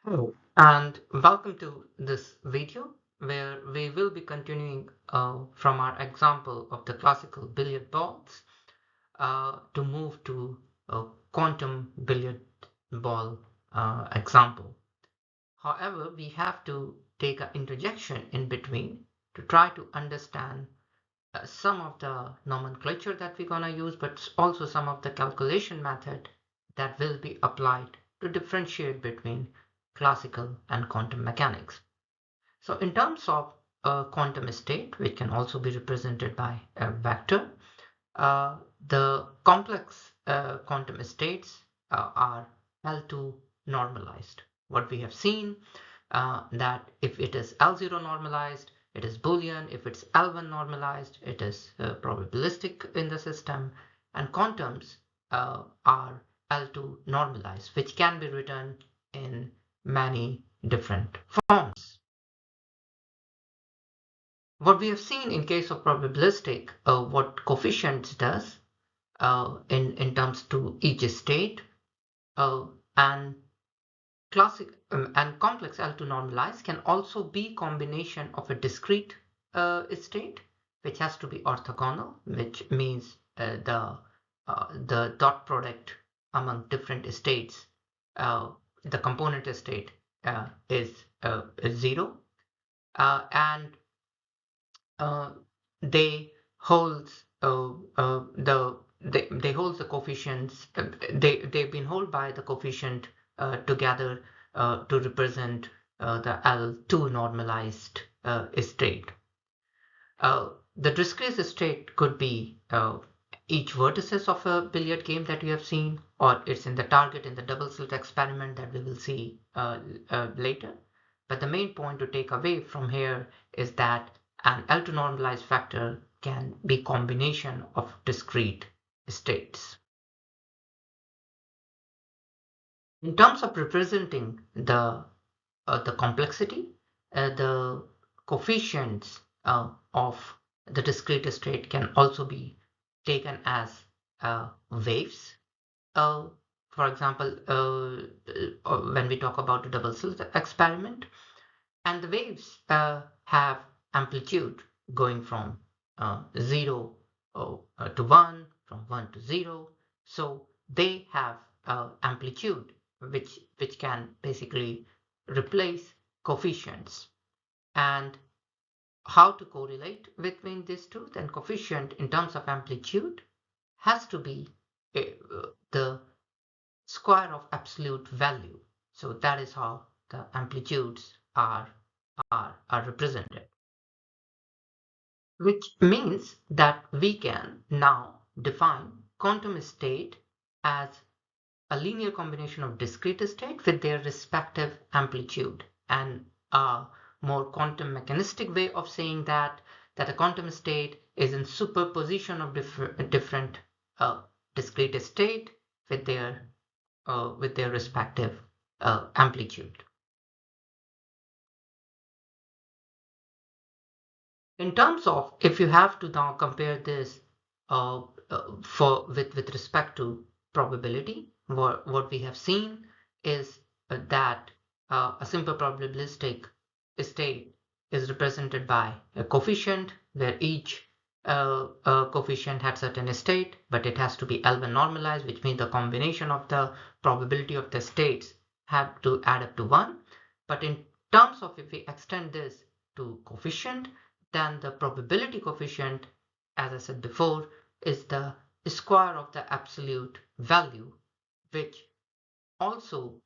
Hello, and welcome to this video where we will be continuing from our example of the classical billiard balls to move to a quantum billiard ball example. However, we have to take an interjection in between to try to understand some of the nomenclature that we're going to use, but also some of the calculation method that will be applied to differentiate between classical and quantum mechanics. So in terms of a quantum state, which can also be represented by a vector, the complex quantum states are L2 normalized. What we have seen that if it is L0 normalized, it is Boolean. If it's L1 normalized, it is probabilistic in the system. And quantums are L2 normalized, which can be written in many different forms. What we have seen in case of probabilistic, what coefficients does in terms to each state, and classic and complex L2 normalized can also be combination of a discrete state, which has to be orthogonal, which means the dot product among different states, the component state is 0, and they holds they holds the coefficients. They've been held by the coefficient together to represent the L2 normalized state. The discrete state could be each vertices of a billiard game that you have seen, or it's in the target in the double slit experiment that we will see later. But the main point to take away from here is that an L2 normalized vector can be combination of discrete states. In terms of representing the complexity, the coefficients of the discrete state can also be taken as waves. For example, when we talk about the double slit experiment, and the waves have amplitude going from 0 to 1, from 1 to 0. So they have amplitude which can basically replace coefficients. And how to correlate between these two? Then coefficient in terms of amplitude has to be the square of absolute value. So that is how the amplitudes are represented, which means that we can now define quantum state as a linear combination of discrete states with their respective amplitude. And a more quantum mechanistic way of saying that a quantum state is in superposition of different discrete state with their respective amplitude. In terms of, if you have to now compare this with respect to probability, what we have seen is that a simple probabilistic state is represented by a coefficient where each coefficient had certain state, but it has to be L1 normalized, which means the combination of the probability of the states have to add up to 1. But in terms of, if we extend this to coefficient, then the probability coefficient, as I said before, is the square of the absolute value, which also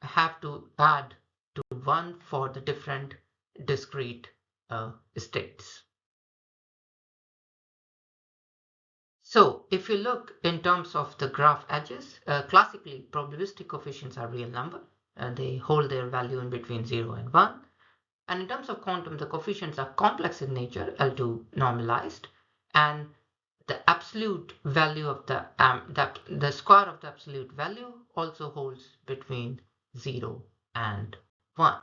have to add to 1 for the different discrete states. So if you look in terms of the graph edges, classically probabilistic coefficients are real number. They hold their value in between 0 and 1. And in terms of quantum, the coefficients are complex in nature, L2 normalized, and the absolute value of the square of the absolute value also holds between 0 and 1.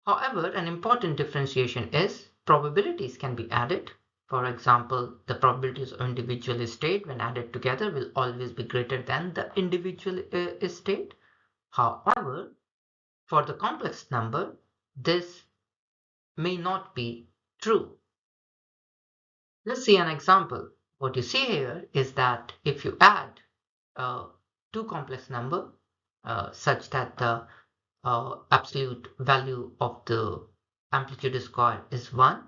However, an important differentiation is probabilities can be added. For example, the probabilities of individual state when added together will always be greater than the individual state. However, for the complex number, this may not be true. Let's see an example. What you see here is that if you add two complex number such that the absolute value of the amplitude square is 1,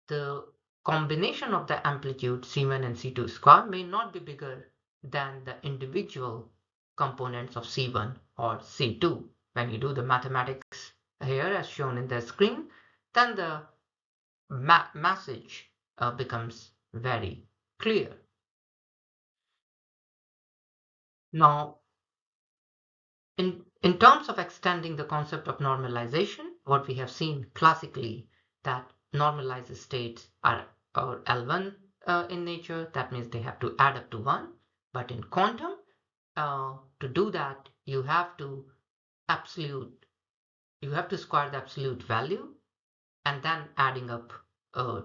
the combination of the amplitude C1 and C2 square may not be bigger than the individual components of C1 or C2. When you do the mathematics here as shown in the screen, then the message becomes very clear. Now, in terms of extending the concept of normalization, what we have seen classically that normalized states are L1 in nature. That means they have to add up to 1. But in quantum, to do that, you have to square the absolute value and then adding up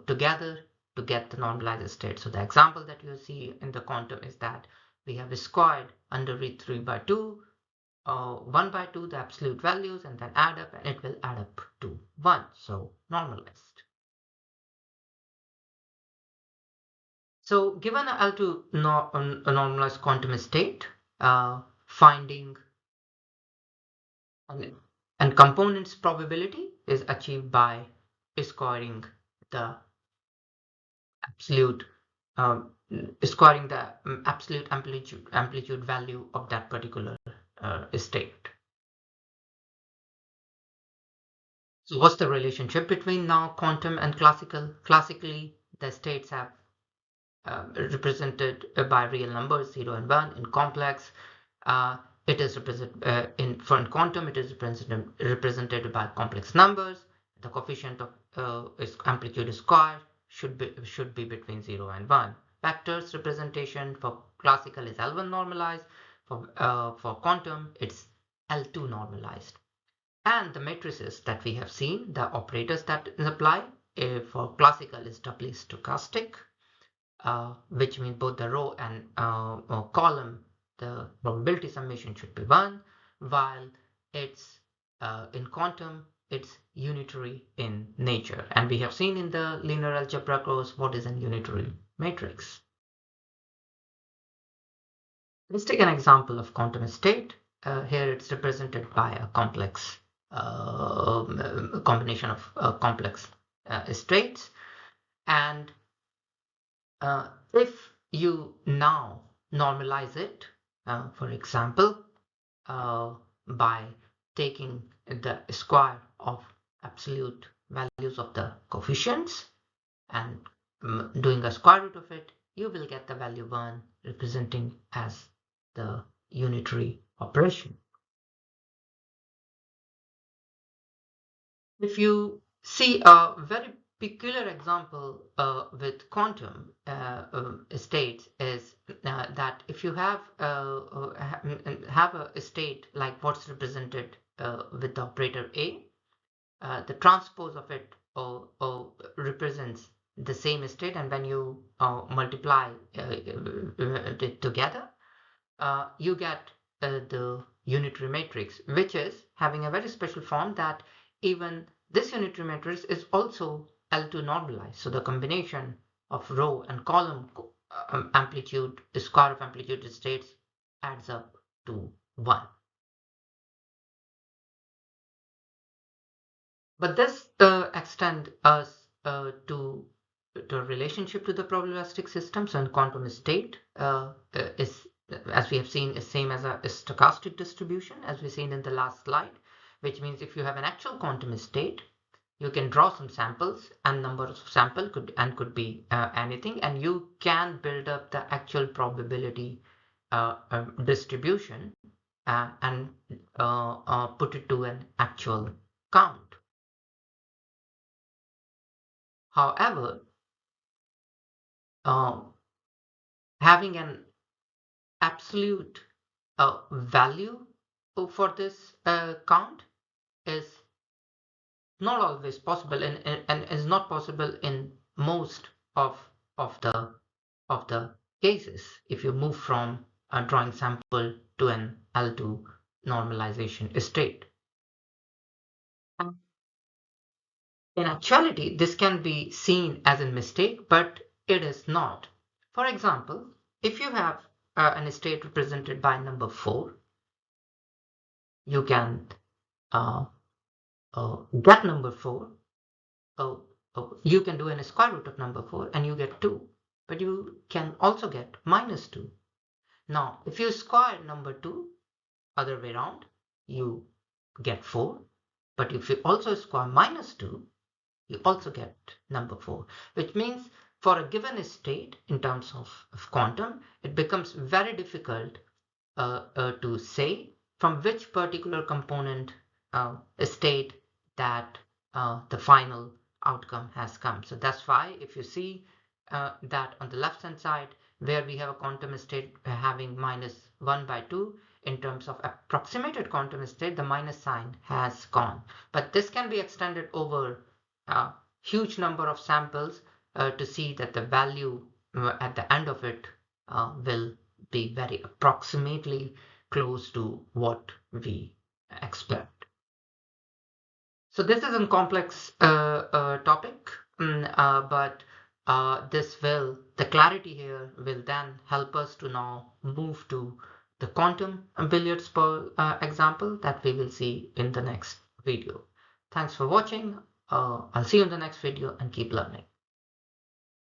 together to get the normalized state. So the example that you see in the quantum is that we have squared under root 3 by 2, 1 by 2, the absolute values, and then add up, and it will add up to 1. So normalized. So given a L2 a normalized quantum state, finding and components probability is achieved by squaring the absolute squaring the absolute amplitude value of that particular state. So what's the relationship between now quantum and classical? Classically, the states have represented by real numbers 0 and 1. In complex, it is represented in quantum, it is represented by complex numbers. The coefficient of amplitude square should be between 0 and 1. Vectors representation for classical is L1 normalized. For quantum, it's L2 normalized. And the matrices that we have seen, the operators that apply for classical is doubly stochastic, which means both the row and column, the probability summation should be 1, while it's in quantum, it's unitary in nature. And we have seen in the linear algebra course what is a unitary matrix. Let's take an example of quantum state. Here it's represented by a complex combination of complex states. And if you now normalize it, for example, by taking the square of absolute values of the coefficients and doing a square root of it, you will get the value 1 representing as the unitary operation. If you see a very peculiar example with quantum states is that if you have a state like what's represented with the operator A, the transpose of it represents the same state, and when you multiply it together, you get the unitary matrix, which is having a very special form that even this unitary matrix is also L2 normalized. So the combination of row and column amplitude, square of amplitude states adds up to 1. But this extends us to the relationship to the probabilistic system. So in quantum state is, as we have seen, is same as a stochastic distribution, as we seen in the last slide, which means if you have an actual quantum state, you can draw some samples, and number of sample could be anything, and you can build up the actual probability distribution and put it to an actual count. However, having an absolute value for this count is not always possible, and is not possible in most of the cases if you move from a drawing sample to an L2 normalization state. In actuality, this can be seen as a mistake, but it is not. For example, if you have an state represented by number 4, you can uh, get number 4. You can do a square root of number 4 and you get 2. But you can also get minus 2. Now, if you square number 2, other way around, you get 4. But if you also square minus 2, you also get number 4, which means for a given state in terms of quantum, it becomes very difficult to say from which particular component state that the final outcome has come. So that's why if you see that on the left hand side where we have a quantum state having minus 1 by 2, in terms of approximated quantum state, the minus sign has gone. But this can be extended over a huge number of samples to see that the value at the end of it will be very approximately close to what we expect. So this is a complex topic, but the clarity here will then help us to now move to the quantum billiards example that we will see in the next video. Thanks for watching. I'll see you in the next video and keep learning.